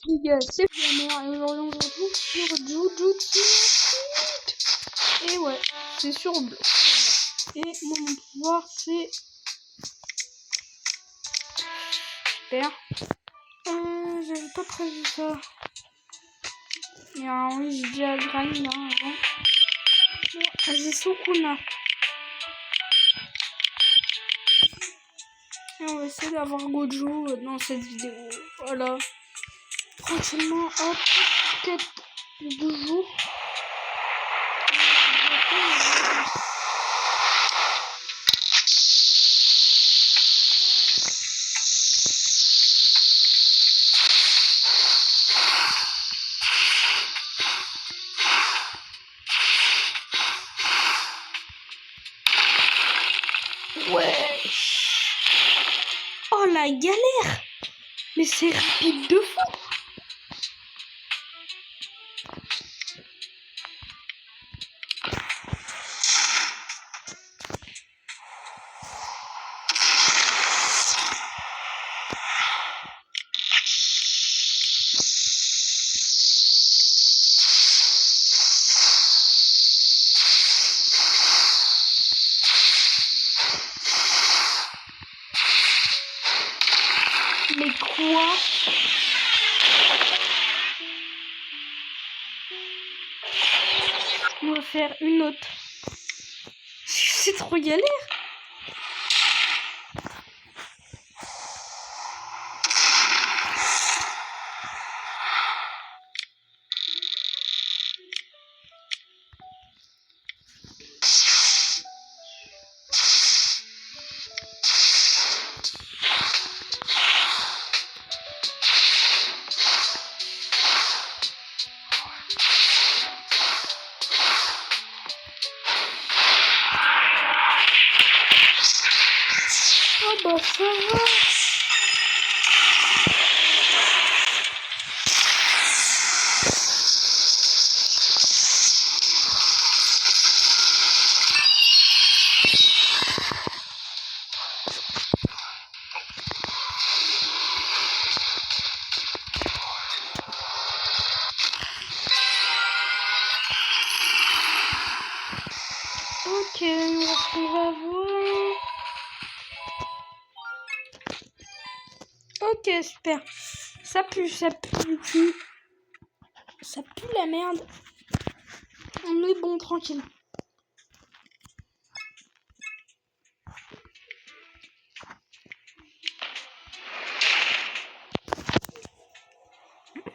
Les gars, c'est Flammer et aujourd'hui on se retrouve sur Jujutsu. Et ouais, c'est sur bleu. Et mon pouvoir c'est... Super. J'avais pas prévu ça. Et alors, oui, j'ai dit à Grind là avant. J'ai Sukuna. Et on va essayer d'avoir Gojo dans cette vidéo. Voilà. Prochainement, hop, quête de jour. Ouais. Oh la galère. Mais c'est rapide de fou. Mais quoi? On va faire une autre. C'est trop galère. Oh bah ça va. Ok, on va voir. Ok, super. Ça pue du cul. Ça pue la merde. On est bon, tranquille.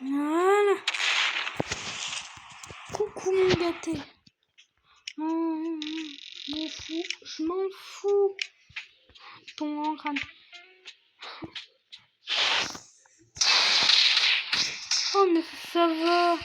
Voilà. Coucou mon gâté. Je m'en fous. Ton grand crâne. Oh mais ça va.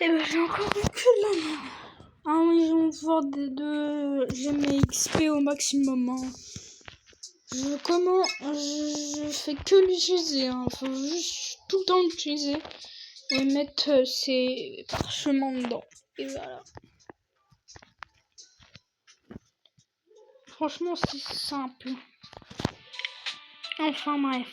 Et ben j'ai encore que de la merde. Ah oui, j'ai envie de voir des deux. J'ai mes XP au maximum. Hein. Je fais que l'utiliser. Hein. Faut juste tout le temps l'utiliser. Et mettre ces parchemins dedans. Et voilà. Franchement, c'est simple. Enfin bref.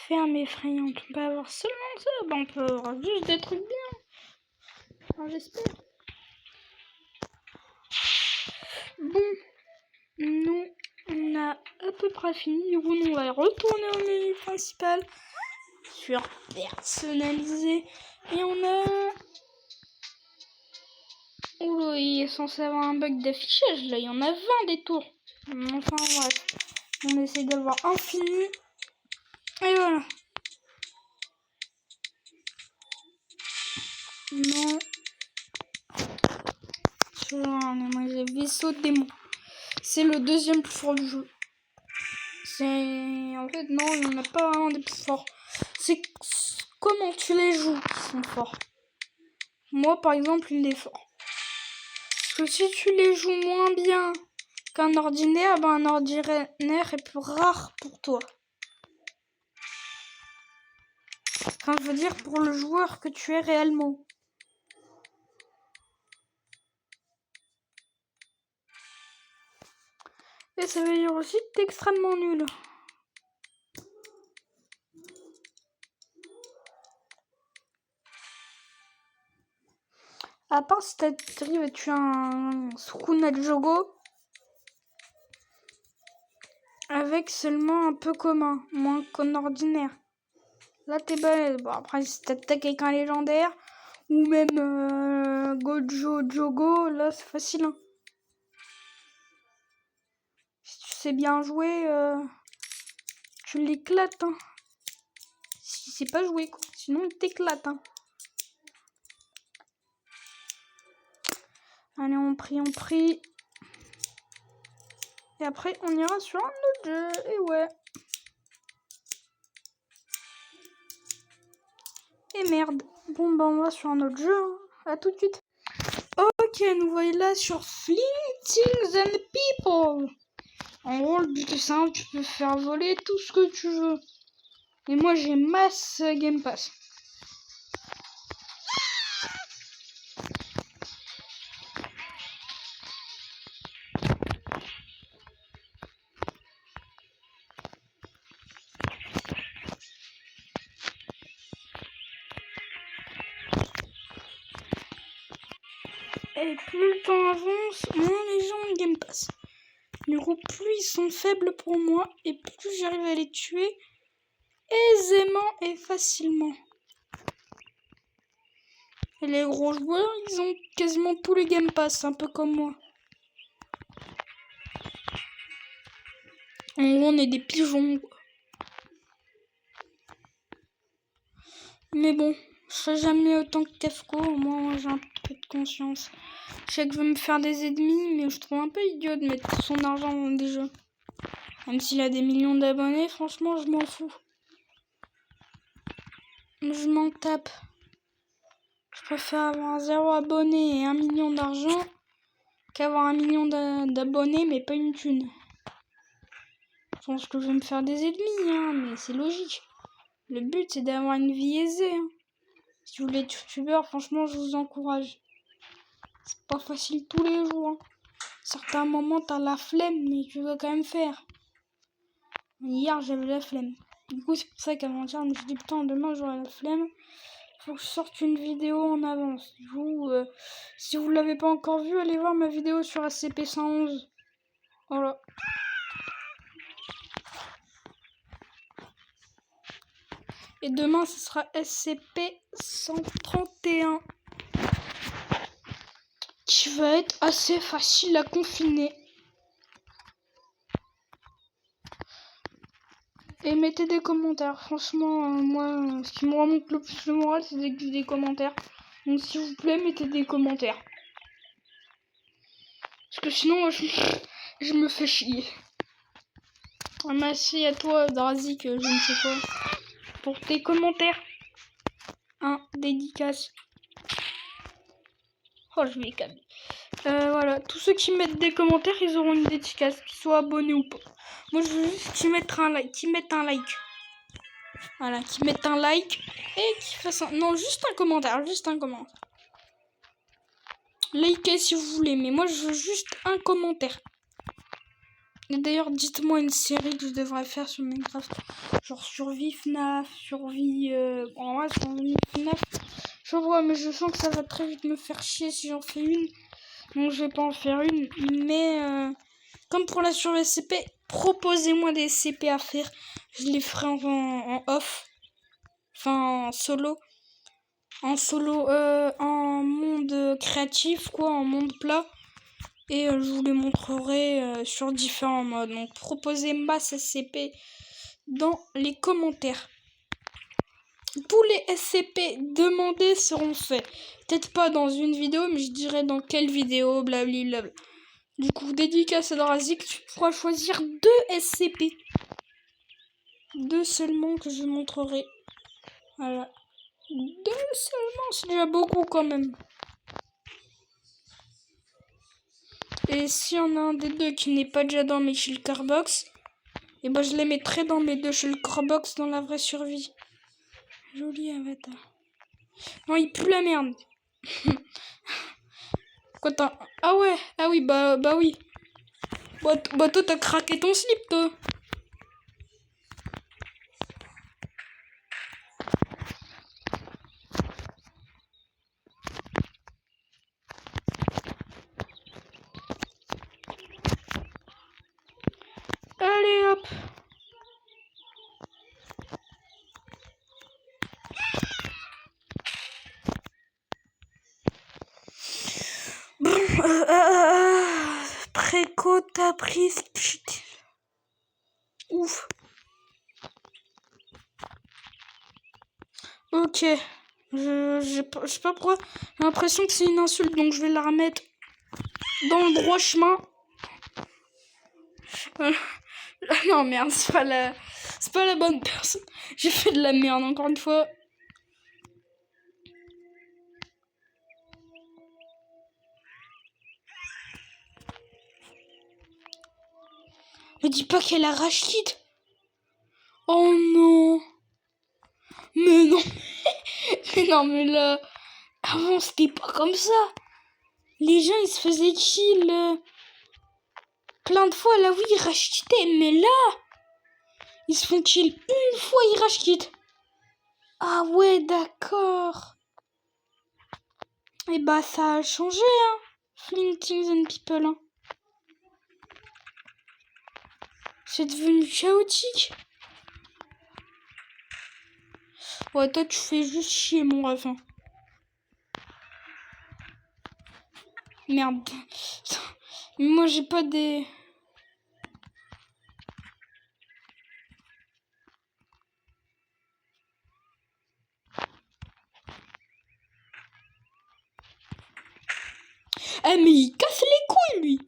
Ferme effrayante. On peut avoir seulement ça. Ben, on peut avoir juste des trucs bien. Enfin, j'espère. Bon. Nous, on a à peu près fini. Du coup, nous, on va retourner au menu principal. Sur personnaliser. Et on a... Oh là, il est censé avoir un bug d'affichage. Là, il y en a 20 des tours. Enfin, bref. On essaie d'avoir infini. Et voilà. Non. Moi j'ai vaisseau démon. C'est le deuxième plus fort du jeu. En fait, non, il n'y en a pas vraiment des plus forts. C'est comment tu les joues qui sont forts. Moi, par exemple, il est fort. Parce que si tu les joues moins bien qu'un ordinaire, ben un ordinaire est plus rare pour toi. Enfin, je veux dire pour le joueur que tu es réellement. Et ça veut dire aussi que t'es extrêmement nul. À part si t'arrives à tuer un Sukuna Jogo avec seulement un peu commun, moins qu'un ordinaire. Là t'es balèze. Bon après si t'attaques avec un légendaire ou même Gojo Jogo, là c'est facile. Hein. Si tu sais bien jouer, tu l'éclates. Hein. Si c'est pas jouer quoi, sinon il t'éclate. Hein. Allez on prie. Et après on ira sur un autre jeu. Et ouais. Et merde. Bon bah on va sur un autre jeu. Hein. À tout de suite. Ok, nous voilà sur Fleeting and People. En gros, le but est simple, tu peux faire voler tout ce que tu veux. Et moi, j'ai masse Game Pass. Et plus le temps avance, moins les gens ont Game Pass. Du coup, plus ils sont faibles pour moi, et plus j'arrive à les tuer aisément et facilement. Et les gros joueurs, ils ont quasiment tous les Game Pass, un peu comme moi. En gros, on est des pigeons. Mais bon, je serai jamais autant que Kefko, au moins j'ai un peu de conscience. Je sais que je veux me faire des ennemis, mais je trouve un peu idiot de mettre son argent dans des jeux. Même s'il a des millions d'abonnés, franchement, je m'en fous. Je m'en tape. Je préfère avoir 0 abonnés et 1 million d'argent qu'avoir 1 million d'abonnés mais pas une thune. Je pense que je vais me faire des ennemis, hein, mais c'est logique. Le but, c'est d'avoir une vie aisée. Hein. Si vous voulez être youtubeur, franchement, je vous encourage. C'est pas facile tous les jours. Hein. Certains moments, t'as la flemme, mais tu dois quand même faire. Hier, j'avais la flemme. Du coup, c'est pour ça qu'avant-hier, je me suis dit, putain, demain, j'aurai la flemme. Faut que je sorte une vidéo en avance. Du coup, si vous l'avez pas encore vue, allez voir ma vidéo sur SCP-111. Voilà. Et demain, ce sera SCP-131. Qui va être assez facile à confiner. Et mettez des commentaires. Franchement, moi, ce qui me remonte le plus le moral, c'est des commentaires. Donc, s'il vous plaît, mettez des commentaires. Parce que sinon, je me fais chier. Merci à toi, Drazik, je ne sais quoi, pour tes commentaires. Dédicace. Oh, je vais calmer. Voilà, tous ceux qui mettent des commentaires, ils auront une dédicace, qu'ils soient abonnés ou pas. Moi, je veux juste qu'ils mettent un like, Voilà, qu'ils mettent un like et qu'ils fassent un... Non, juste un commentaire, Likez si vous voulez, mais moi, je veux juste un commentaire. Et d'ailleurs, dites-moi une série que je devrais faire sur Minecraft. Genre survie FNAF, survie... En vrai, survie FNAF. Je vois, mais je sens que ça va très vite me faire chier si j'en fais une. Donc je vais pas en faire une. Mais comme pour la survie SCP, proposez-moi des SCP à faire. Je les ferai en off. Enfin, en solo. En solo, en monde créatif, quoi, en monde plat. Et je vous les montrerai sur différents modes. Donc proposez masse SCP dans les commentaires. Tous les SCP demandés seront faits. Peut-être pas dans une vidéo, mais je dirai dans quelle vidéo, blablabla. Du coup, dédicace à Drazik, tu pourras choisir 2 SCP. 2 seulement que je montrerai. Voilà. 2 seulement, c'est déjà beaucoup quand même. Et s'il y en a un des 2 qui n'est pas déjà dans mes shulker box, et ben je les mettrai dans mes 2 shulker box dans la vraie survie. Joli avatar. Non, il pue la merde. Quoi t'as... Ah ouais, ah oui, bah oui. Bah toi t'as craqué ton slip, toi. Allez hop. Préco t'as pris. Ouf. Ok. Je sais pas pourquoi. J'ai l'impression que c'est une insulte, donc je vais la remettre dans le droit chemin. Non merde, c'est pas la bonne personne. J'ai fait de la merde encore une fois. Me dis pas qu'elle a rachid. Oh non. Mais non. Mais non, mais là. Avant, c'était pas comme ça. Les gens, ils se faisaient chill. Plein de fois, là, oui, ils rachetaient. Mais là, ils se font chill une fois, ils rachetent. Ah ouais, d'accord. Et bah, ça a changé, hein. Flintings and People, hein. C'est devenu chaotique. Ouais, toi, tu fais juste chier, mon ref. Hein. Merde. Moi, j'ai pas des... Eh, mais il casse les couilles, lui.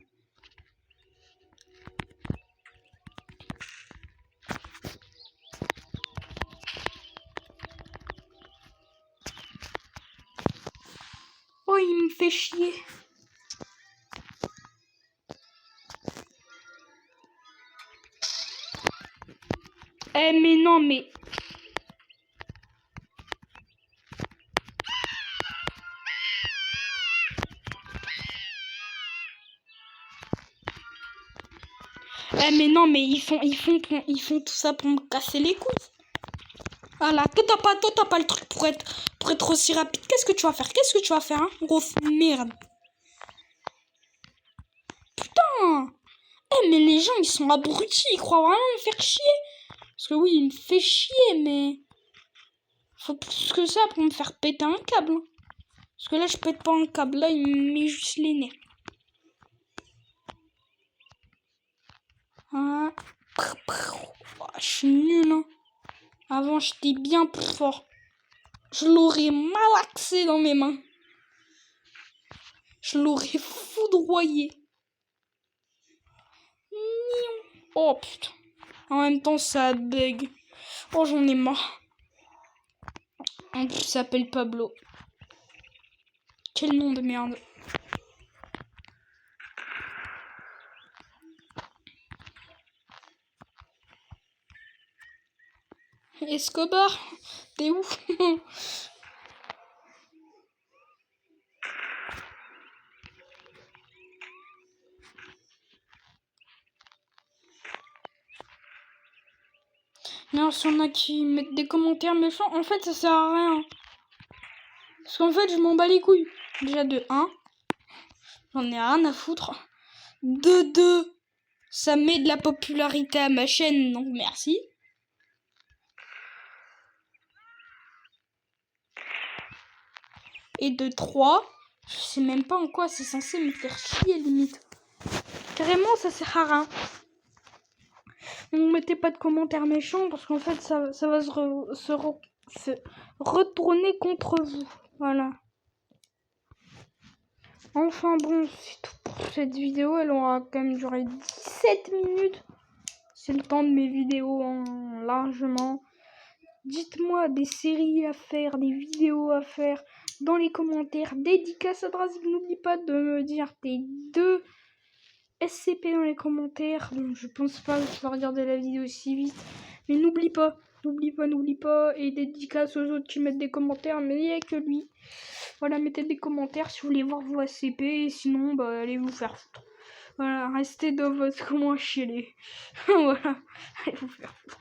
Oh, il me fait chier. Eh, mais non, mais... Eh, mais non, mais ils font tout ça pour me casser les couilles. Voilà, toi t'as pas le truc pour être aussi rapide. Qu'est-ce que tu vas faire, hein, grosse merde. Putain. Eh, mais les gens, ils sont abrutis. Ils croient vraiment me faire chier. Parce que oui, il me fait chier, mais... Faut plus que ça pour me faire péter un câble. Hein. Parce que là, je pète pas un câble. Là, il me met juste les nerfs. Hein. Je suis nul, hein. Avant, j'étais bien plus fort. Je l'aurais malaxé dans mes mains. Je l'aurais foudroyé. Oh putain. En même temps, ça bug. Oh, j'en ai marre. En plus, il s'appelle Pablo. Quel nom de merde. Escobar, t'es où? Non, s'il y en a qui mettent des commentaires méchants, en fait, ça sert à rien. Parce qu'en fait, je m'en bats les couilles. Déjà, de 1, j'en ai rien à foutre. De 2, ça met de la popularité à ma chaîne, donc merci. Et de 3, je sais même pas en quoi c'est censé me faire chier, limite. Carrément, ça sert à rien. Ne mettez pas de commentaires méchants parce qu'en fait ça va se retourner contre vous. Voilà. Enfin bon, c'est tout pour cette vidéo. Elle aura quand même duré 17 minutes. C'est le temps de mes vidéos largement. Dites-moi des séries à faire, des vidéos à faire dans les commentaires. Dédicace à Drazik. N'oublie pas de me dire tes 2 SCP dans les commentaires. Bon, je pense pas que tu vas regarder la vidéo si vite. Mais n'oublie pas. Et dédicace aux autres qui mettent des commentaires. Mais il n'y a que lui. Voilà, mettez des commentaires si vous voulez voir vos SCP. Et sinon, bah, allez vous faire foutre. Voilà, restez dans votre coin chier. Voilà, allez vous faire foutre.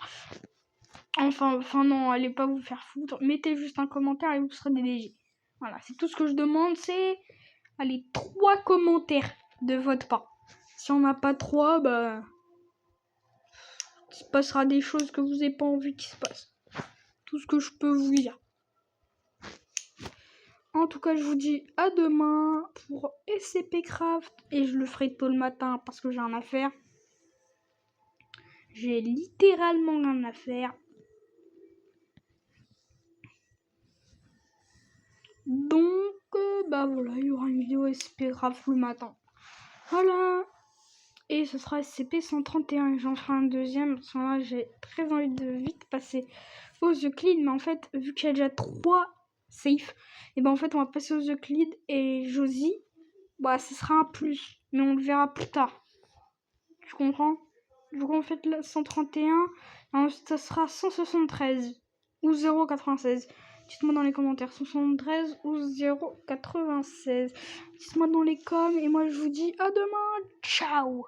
Enfin non, allez pas vous faire foutre. Mettez juste un commentaire et vous serez délégé. Voilà, c'est tout ce que je demande. C'est, allez, 3 commentaires de votre part. Si on n'a pas 3, bah, il se passera des choses que vous n'avez pas envie qu'il se passe. Tout ce que je peux vous dire. En tout cas, je vous dis à demain pour SCP Craft. Et je le ferai tôt le matin parce que j'ai rien à faire. J'ai littéralement rien à faire. Donc, bah voilà, il y aura une vidéo SCP Craft le matin. Voilà. Et ce sera SCP-131. J'en ferai un deuxième. Parce que là, j'ai très envie de vite passer aux Euclides. Mais en fait, vu qu'il y a déjà 3 safe, et ben en fait, on va passer aux Euclides. Et Josie, bah, ce sera un plus. Mais on le verra plus tard. Tu comprends? Du coup, en fait, là, 131. Ensuite, ça sera 173. Ou 096. Dites-moi dans les commentaires, 173 ou 096. Dites-moi dans les coms et moi je vous dis à demain. Ciao!